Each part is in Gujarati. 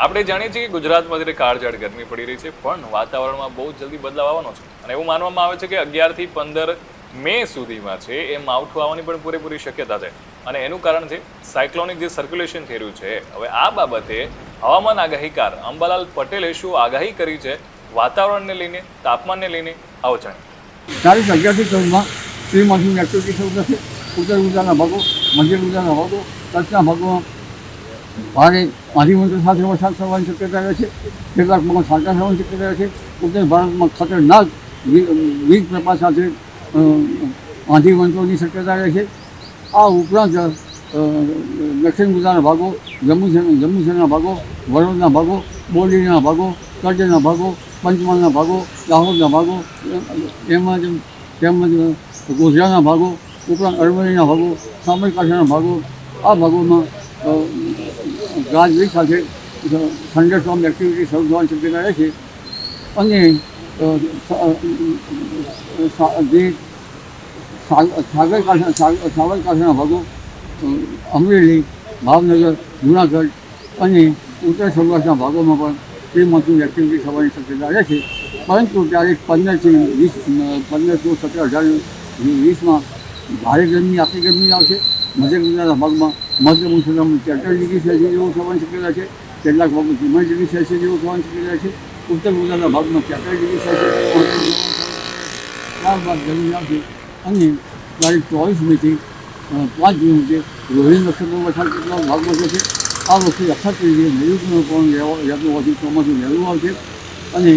આપણે જાણીએ છીએ કે ગુજરાતમાં જ્યારે કાળઝાળ ગરમી પડી રહી છે, પણ વાતાવરણમાં બહુ જલ્દી બદલાવ આવવાનો છે અને એવું માનવામાં આવે છે કે 11 થી 15 મે સુધીમાં છે એ માવઠું આવવાની પણ પૂરેપૂરી શક્યતા છે અને એનું કારણ છે સાયક્લોનિક જે સર્ક્યુલેશન થઈ રહ્યું છે. હવે આ બાબતે હવામાન આગાહીકાર અંબાલાલ પટેલે શું આગાહી કરી છે વાતાવરણને લઈને, તાપમાનને લઈને, આવો જાણીએ. તારીખ 11 થી 14 પ્રી મોન્સૂન એક્ટિવિટી શરૂ થશે. ઉત્તર ગુજરાતના ભાગો, મધ્ય ગુજરાતના ભાગો, કચ્છના ભાગોમાં ભારે આંધી સાથે વરસાદ થવાની શક્યતા રહે છે. કેટલાક ભાગમાં છાંટા થવાની શક્યતા રહે છે. ઉત્તર ભારતમાં ખતરનાક વીજ પ્રપાત સાથે આંધી વંટોળની શક્યતા રહે છે. આ ઉપરાંત દક્ષિણ ગુજરાતના ભાગો, જમ્મુના ભાગો, વડોદરાના ભાગો, બોરડીના ભાગો, કરજણના ભાગો, પંચમહાલના ભાગો, દાહોદના ભાગો, તેમજ ગોધરાના ભાગો, ઉપરાંત અરવલ્લીના ભાગો, સાબરકાંઠાના ભાગો, આ ભાગોમાં ગાજવીજ સાથે થંડરસ્ટોર્મ એક્ટિવિટી શરૂ થવાની શક્યતા રહે છે. અને જે સાબરકાંઠાના ભાગો, અમરેલી, ભાવનગર, જૂનાગઢ અને ઉત્તર સૌરાષ્ટ્રના ભાગોમાં પણ પ્રી મોન્સૂન એક્ટિવિટી થવાની શક્યતા રહે છે. પરંતુ તારીખ 15 થી 17, 18, 20માં ભારે ગરમી, આટલી ગરમી આવશે. મધ્ય ગુજરાતના ભાગમાં મધ્ય મોસમમાં 43 ડિગ્રી સેલ્સિયસ જેવું થવાની શક્યતા છે. કેટલાક ભાગમાં 43 ડિગ્રી સેલ્સિયસ જેવું થવાની શક્યતા છે. ઉત્તર ગુજરાતના ભાગમાં 43 ડિગ્રી સેલ્સિયસ ત્યારબાદ ગરમી આવશે. અને તારીખ 24 મેથી 5 જૂન વચ્ચે રોહિણી નક્ષત્રનો વરસાદ કેટલાક ભાગમાં થશે. આ વખતે 38 નૈઋત્યનો પવન રહેતો હોવાથી ચોમાસું વહેલું આવશે. અને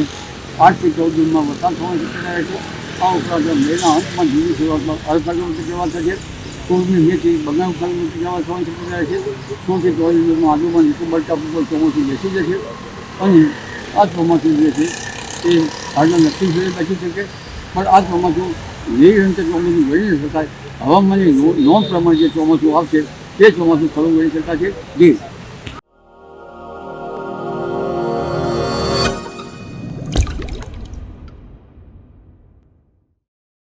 8 થી 14 જૂનમાં વરસાદ થવાની શક્યતા રહે છે. આ ઉપરાંત મેના અંતમાં જૂનની શરૂઆતમાં અરસાગર ચક્રવાત થશે. 16મી મેથી બંગાળ ઉપસાગરનું ચક્રવાત થવાની શક્યતા રહે છે. 16 થી 24 જૂનમાં આજુબાજુ નિકોબાર ટાપુ પર ચોમાસું બેસી જશે. અને આ ચોમાસું જે છે એ હાલમાં નક્કી સુધી બેસી શકે. પણ આ ચોમાસું નિરંતર ચોમાસું ગણી ન શકાય. હવામાનની નોંધ પ્રમાણે જે ચોમાસું આવશે તે ચોમાસું ખરું ગણી શકાશે. જી.